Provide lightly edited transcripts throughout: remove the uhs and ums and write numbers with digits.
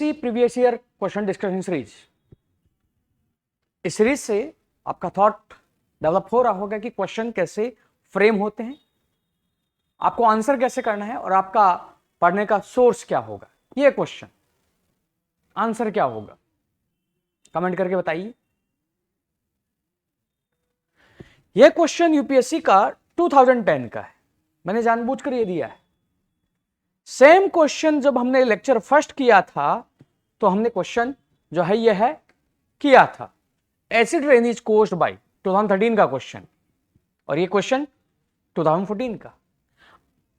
Previous year question discussion series. इस series से आपका थॉट डेवलप हो रहा होगा कि क्वेश्चन कैसे फ्रेम होते हैं, आपको आंसर कैसे करना है और आपका पढ़ने का सोर्स क्या होगा। ये क्वेश्चन आंसर क्या होगा, कमेंट करके बताइए। यह क्वेश्चन यूपीएससी का 2010 का है, मैंने जानबूझकर ये दिया है। सेम क्वेश्चन जब हमने लेक्चर फर्स्ट किया था तो हमने क्वेश्चन जो है यह है किया था, acid rain is caused by 2013 का क्वेश्चन, और ये क्वेश्चन 2014 का।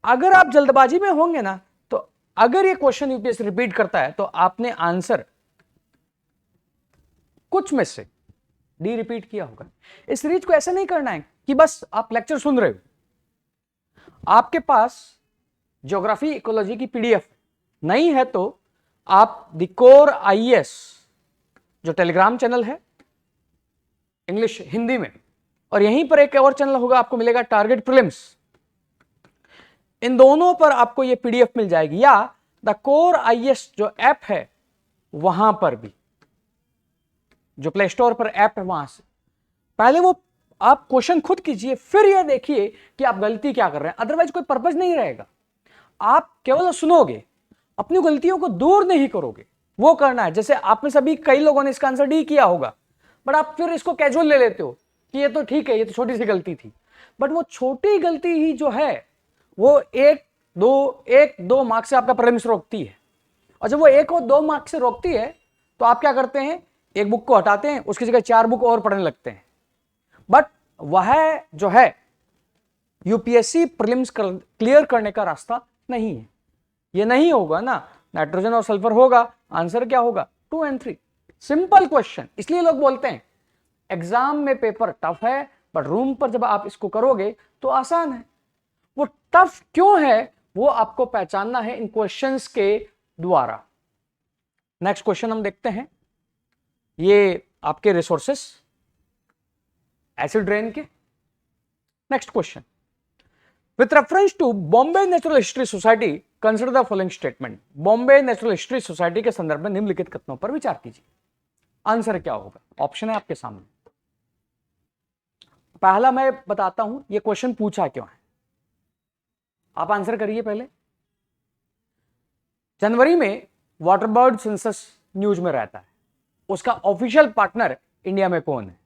अगर आप जल्दबाजी में होंगे ना, तो अगर ये क्वेश्चन यूपीएससी रिपीट करता है तो आपने आंसर कुछ में से डी रिपीट किया होगा। इस सीरीज को ऐसा नहीं करना है कि बस आप लेक्चर सुन रहे हो, आपके पास ज्योग्राफी इकोलॉजी की पीडीएफ नहीं है तो आप द कोर आईएएस जो टेलीग्राम चैनल है इंग्लिश हिंदी में, और यहीं पर एक और चैनल होगा आपको मिलेगा टारगेट प्रीलिम्स, इन दोनों पर आपको यह पीडीएफ मिल जाएगी, या द कोर आईएएस जो ऐप है वहां पर भी, जो प्ले स्टोर पर ऐप है वहां से पहले वो आप क्वेश्चन खुद कीजिए, फिर यह देखिए कि आप गलती क्या कर रहे हैं। अदरवाइज कोई पर्पस नहीं रहेगा, आप केवल सुनोगे, अपनी गलतियों को दूर नहीं करोगे। वो करना है, जैसे आप में सभी कई लोगों ने इसका आंसर डी किया होगा, बट आप फिर इसको कैजुअल ले लेते हो कि ये तो ठीक है, ये तो छोटी सी गलती थी। बट वो छोटी गलती ही जो है वो एक दो मार्क्स से आपका प्रीलिम्स रोकती है, और जब वो 1 और 2 मार्क्स से रोकती है तो आप क्या करते हैं, एक बुक को हटाते हैं, उसकी जगह 4 बुक और पढ़ने लगते हैं। बट वह जो है यूपीएससी प्रीलिम्स क्लियर करने का रास्ता नहीं है। ये नहीं होगा ना, नाइट्रोजन और सल्फर होगा, आंसर क्या होगा 2 और 3, सिंपल क्वेश्चन। इसलिए लोग बोलते हैं एग्जाम में पेपर टफ है, बट रूम पर जब आप इसको करोगे तो आसान है। वो टफ क्यों है वो आपको पहचानना है इन क्वेश्चंस के द्वारा। नेक्स्ट क्वेश्चन हम देखते हैं, ये आपके रिसोर्सेस एसिड रेन के। Next question, with reference to Bombay natural history society consider the following statement. Bombay natural history society के संदर्भ में निम्नलिखित कथनों पर विचार कीजिए। आंसर क्या होगा, ऑप्शन है आपके सामने। पहला मैं बताता हूं यह क्वेश्चन पूछा क्यों है, आप आंसर करिए पहले। जनवरी में वाटर बर्ड सेंसस न्यूज में रहता है, उसका ऑफिशियल पार्टनर इंडिया में कौन है?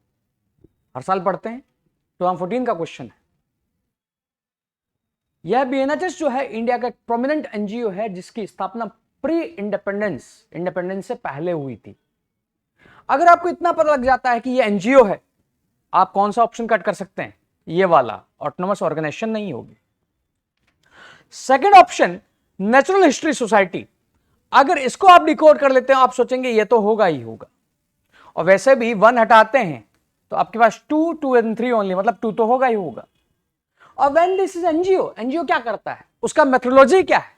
हर साल पढ़ते हैं, 2014 का क्वेश्चन है। यह बीएनएचएस जो है इंडिया का एक प्रोमिनेंट एनजीओ है जिसकी स्थापना प्री इंडिपेंडेंस से पहले हुई थी। अगर आपको इतना पता लग जाता है कि यह एनजीओ है, आप कौन सा ऑप्शन कट कर सकते हैं? ये वाला, ऑटोनोमस ऑर्गेनाइजेशन नहीं होगी। Second option natural history society, अगर इसको आप डिकोड कर लेते हैं आप सोचेंगे ये तो होगा ही होगा, और वैसे भी 1 हटाते हैं तो आपके पास 2 और 3 ओनली, मतलब 2 तो होगा ही होगा। और व्हेन दिस इज एनजीओ क्या करता है, उसका मेथोडोलॉजी क्या है,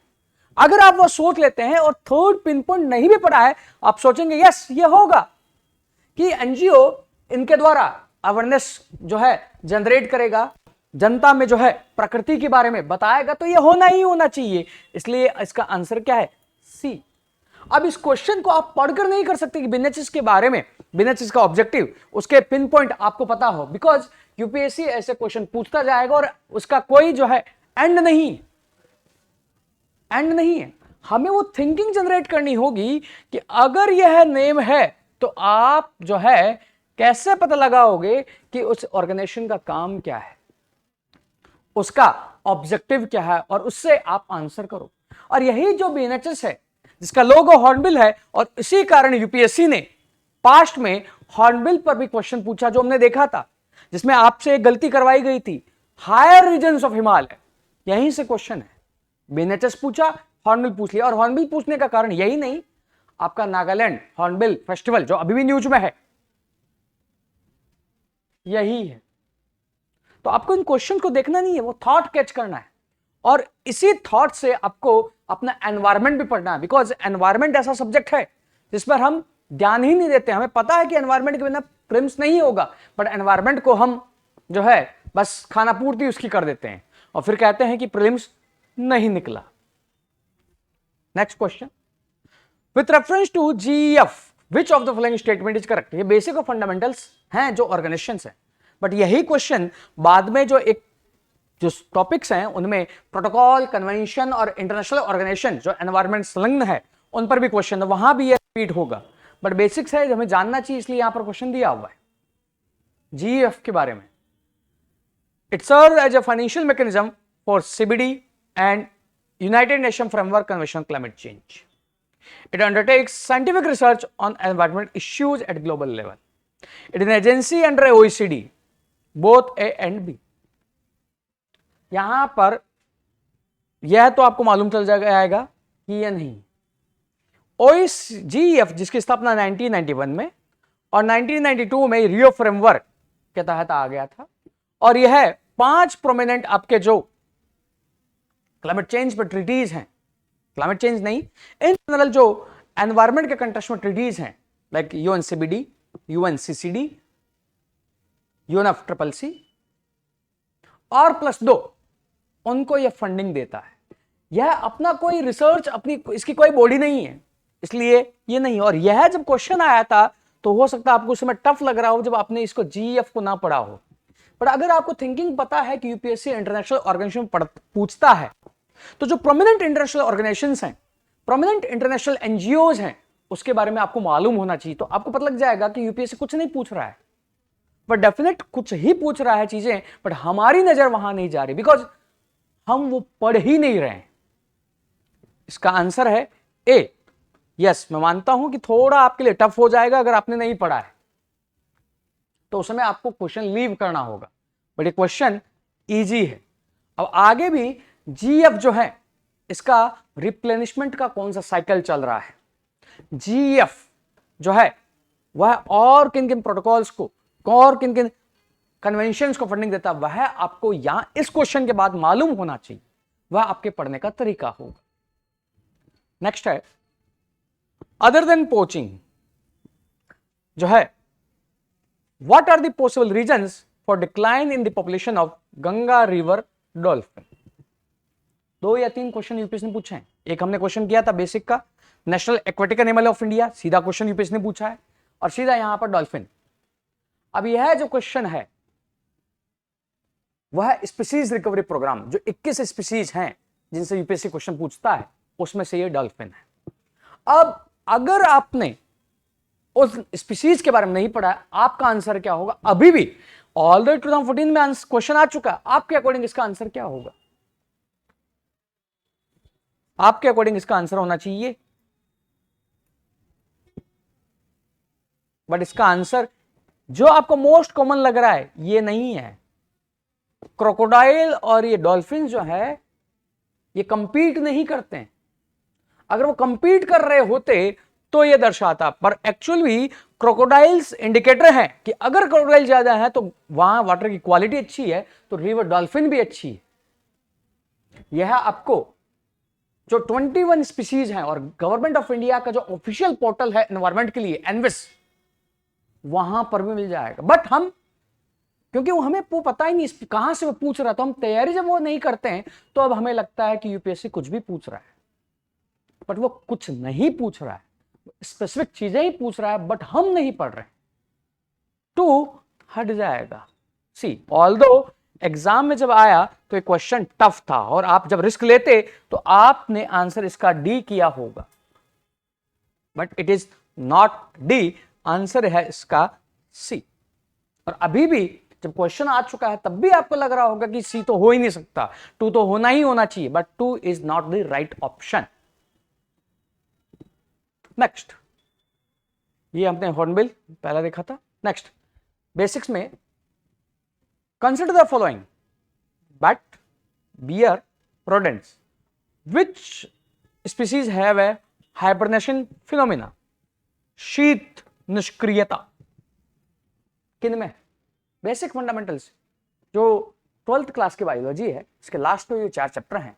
अगर आप वो सोच लेते हैं और थर्ड पिन पॉइंट नहीं भी पड़ा है, आप सोचेंगे यस ये होगा कि एनजीओ इनके द्वारा अवेयरनेस जो है जनरेट करेगा, जनता में जो है प्रकृति के बारे में बताएगा, तो ये होना ही होना चाहिए। इसलिए इसका आंसर क्या है, सी। अब इस क्वेश्चन को आप पढ़कर नहीं कर सकते कि बीएनएचएस के बारे में, बीएनएचएस का ऑब्जेक्टिव, उसके पिन पॉइंट आपको पता हो, बिकॉज यूपीएससी ऐसे क्वेश्चन पूछता जाएगा और उसका कोई जो है एंड नहीं है। हमें वो थिंकिंग जनरेट करनी होगी कि अगर यह नेम है तो आप जो है कैसे पता लगाओगे कि उस ऑर्गेनाइजेशन का काम क्या है, उसका ऑब्जेक्टिव क्या है, और उससे आप आंसर करो। और यही जो बीएनएचएस है जिसका लोगो हॉर्नबिल है, और इसी कारण यूपीएससी ने पास्ट में हॉर्नबिल पर भी क्वेश्चन पूछा जो हमने देखा था, जिसमें आपसे एक गलती करवाई गई थी, हायर रीजन्स ऑफ हिमालय, यहीं से क्वेश्चन है। बीएनएचएस पूछा, हॉर्नबिल पूछ लिया, और हॉर्नबिल पूछने का कारण यही नहीं, आपका नागालैंड हॉर्नबिल फेस्टिवल जो अभी भी न्यूज में है यही है। तो आपको इन क्वेश्चन को देखना नहीं है, वो थॉट कैच करना है, और इसी थॉट से आपको अपना एनवायरमेंट भी पढ़ना है, बिकॉज एनवायरमेंट ऐसा सब्जेक्ट है जिस पर हम ध्यान ही नहीं देते। हमें पता है कि एनवायरमेंट के बिना प्रीलिम्स नहीं होगा, बट एनवायरमेंट को हम जो है बस खाना पूर्ति उसकी कर देते हैं और फिर कहते हैं कि प्रीलिम्स नहीं निकला। Next question, with reference to GF which of the following statement is correct. ये बेसिक और फंडामेंटल्स हैं जो ऑर्गेनाइजेशंस हैं, बट यही क्वेश्चन बाद में जो टॉपिक्स हैं उनमें प्रोटोकॉल, कन्वेंशन और इंटरनेशनल ऑर्गेनाइजेशन जो एनवायरमेंट संलग्न है उन पर भी क्वेश्चन है, वहां भी ये रिपीट होगा। बट बेसिक्स है हमें जानना चाहिए, इसलिए यहां पर क्वेश्चन दिया हुआ है जीएफ के बारे में। It serve as a financial mechanism for CBD and United Nation framework convention on climate change. It undertakes scientific research on environment issues at global level. It is an agency under OECD, both A and B. यहां पर यह तो आपको मालूम चल जाएगा कि यह नहीं। OECGF जिसकी स्थापना 1991 में और 1992 में रियो फ्रेमवर्क के तहत आ गया था, और यह 5 प्रोमिनेंट आपके जो क्लाइमेट चेंज पर ट्रीटीज हैं, क्लाइमेट चेंज नहीं, इन जनरल जो एनवायरमेंट के कंटेक्स्ट में ट्रीटीज हैं, लाइक UNCBD, UNCCD, UNFCCC और +2, उनको यह फंडिंग देता है। यह अपना कोई रिसर्च, अपनी इसकी कोई बॉडी नहीं है, इसलिए ये नहीं। और यह जब क्वेश्चन आया था तो हो सकता है आपको उस समय टफ लग रहा हो जब आपने इसको जीएफ को ना पढ़ा हो, पर अगर आपको थिंकिंग पता है कि यूपीएससी इंटरनेशनल ऑर्गेनाइजेशन पूछता है, तो जो प्रोमिनेंट इंटरनेशनल ऑर्गेनाइजेशंस हैं, प्रोमिनेंट इंटरनेशनल एनजीओज हैं, उसके बारे में आपको मालूम होना चाहिए। तो आपको पता लग जाएगा कि यूपीएससी कुछ नहीं पूछ रहा है, बट डेफिनेट कुछ ही पूछ रहा है चीजें, बट हमारी नजर वहां नहीं जा रही, बिकॉज हम वो पढ़ ही नहीं रहे हैं। इसका आंसर है ए। यस, मैं मानता हूं कि थोड़ा आपके लिए टफ हो जाएगा अगर आपने नहीं पढ़ा है, तो उस समय आपको क्वेश्चन लीव करना होगा, बट ये क्वेश्चन इजी है। अब आगे भी जीएफ जो है इसका रिप्लेनिशमेंट का कौन सा साइकिल चल रहा है, जीएफ जो है वह और किन किन प्रोटोकॉल्स को और किन किन कन्वेंशंस को फंडिंग देता है, वह आपको यहां इस क्वेश्चन के बाद मालूम होना चाहिए, वह आपके पढ़ने का तरीका होगा। नेक्स्ट है अदर देन पोचिंग जो है, what are the possible reasons for decline in the population of Ganga river dolphin. 2 या 3 क्वेश्चन यूपीएससी ने पूछे हैं। एक हमने क्वेश्चन किया था बेसिक का, national aquatic animal of India, सीधा क्वेश्चन यूपीएससी ने पूछा है, और सीधा यहां पर डॉल्फिन। अब यह जो क्वेश्चन है वह स्पीसीज रिकवरी प्रोग्राम, जो 21 स्पीसीज हैं जिनसे यूपीएससी क्वेश्चन पूछता है, उसमें से ये डॉल्फिन है। अब अगर आपने उस स्पीसीज के बारे में नहीं पढ़ा है, आपका आंसर क्या होगा? अभी भी ऑलरेडी 2014 में क्वेश्चन आ चुका है, आपके अकॉर्डिंग इसका आंसर क्या होगा? आपके अकॉर्डिंग इसका आंसर होना चाहिए, बट इसका आंसर जो आपको मोस्ट कॉमन लग रहा है ये नहीं है। क्रोकोडाइल और ये डॉल्फिन जो है ये कंपीट नहीं करते हैं। अगर वो कंपीट कर रहे होते तो ये दर्शाता, पर एक्चुअली क्रोकोडाइल्स इंडिकेटर है कि अगर क्रोकोडाइल ज्यादा है तो वहां वाटर की क्वालिटी अच्छी है, तो रिवर डॉल्फिन भी अच्छी है। यह आपको जो 21 स्पीसीज हैं और गवर्नमेंट ऑफ इंडिया का जो ऑफिशियल पोर्टल है एनवायरमेंट के लिए, एनविस, वहां पर भी मिल जाएगा। बट हम, क्योंकि वो हमें वो पता ही नहीं कहां से वो पूछ रहा, तो हम तैयारी जब वो नहीं करते हैं तो अब हमें लगता है कि यूपीएससी कुछ भी पूछ रहा है, बट वो कुछ नहीं पूछ रहा है, स्पेसिफिक चीजें ही पूछ रहा है, बट हम नहीं पढ़ रहे। टू हट जाएगा। सी ऑल्दो एग्जाम में जब आया तो एक क्वेश्चन टफ था, और आप जब रिस्क लेते तो आपने आंसर इसका डी किया होगा, but it is not D, answer है इसका सी। और अभी भी जब क्वेश्चन आ चुका है तब भी आपको लग रहा होगा कि सी तो हो ही नहीं सकता, 2 तो होना ही होना चाहिए, but 2 is not the right option. Next, ये हमने हॉर्नबिल पहला देखा था। नेक्स्ट, बेसिक्स में consider the following: bat, bear, rodents. Which species have a hibernation phenomena? शीत निष्क्रियता किन में? बेसिक फंडामेंटल्स जो 12th क्लास की बायोलॉजी है, इसके लास्ट में ये 4 चैप्टर हैं,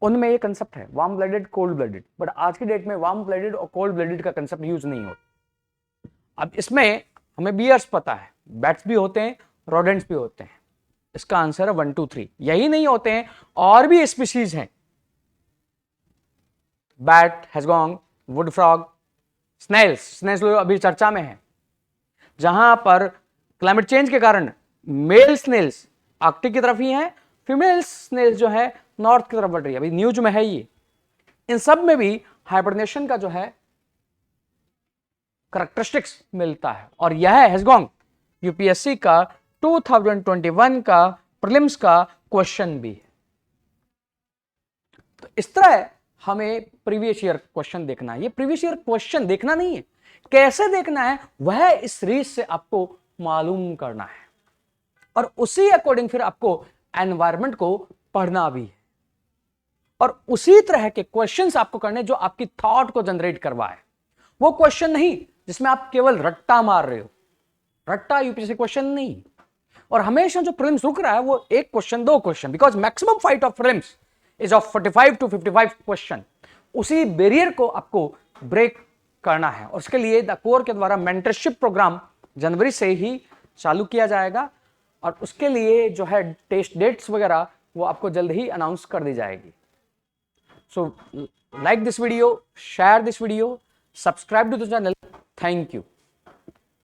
उनमें ये कंसेप्ट है warm blooded, cold blooded. But आज की डेट में वार्म ब्लडेड और कोल्ड ब्लडेड का कंसेप्ट यूज नहीं होता। अब इसमें हमें बियर्स पता है, बैट्स भी होते हैं, रोडेंट्स भी होते हैं। इसका आंसर है 1 2 3। यही नहीं होते हैं, और भी स्पीशीज हैं बैट, हेजगॉन्ग, वुड फ्रॉग, स्नेल्स अभी चर्चा में है, जहां पर क्लाइमेट चेंज के कारण मेल स्नेल्स आर्कटिक की तरफ ही हैं, फीमेल स्नेल्स जो है नॉर्थ की तरफ बढ़ रही है, अभी न्यूज में है ये। इन सब में भी हाइबरनेशन का जो है करैक्टरिस्टिक्स मिलता है, और यह हेजगॉन्ग यूपीएससी का 2021 का प्रीलिम्स का क्वेश्चन भी है। तो इस तरह हमें प्रीवियस ईयर क्वेश्चन देखना है। ये प्रीवियस ईयर क्वेश्चन देखना नहीं है, कैसे देखना है वह इस सीरीज से आपको मालूम करना है, और उसी अकॉर्डिंग फिर आपको एनवायरनमेंट को पढ़ना भी है, और उसी तरह के क्वेश्चंस आपको करने जो आपकी थॉट को जनरेट करवाए। वो क्वेश्चन नहीं जिसमें आप केवल रट्टा मार रहे हो, रट्टा यूपीएससी क्वेश्चन नहीं। और हमेशा जो प्रीलिम्स रुक रहा है वो एक क्वेश्चन, दो question, because maximum fight of prelims is of 45 to 55 question. उसी बैरियर को आपको ब्रेक करना है, और उसके लिए द कोर के द्वारा मेंटरशिप प्रोग्राम जनवरी से ही चालू किया जाएगा, और उसके लिए जो है टेस्ट डेट्स वगैरह वो आपको जल्द ही अनाउंस कर दी जाएगी। So like this video, share this video, subscribe to the channel. Thank you.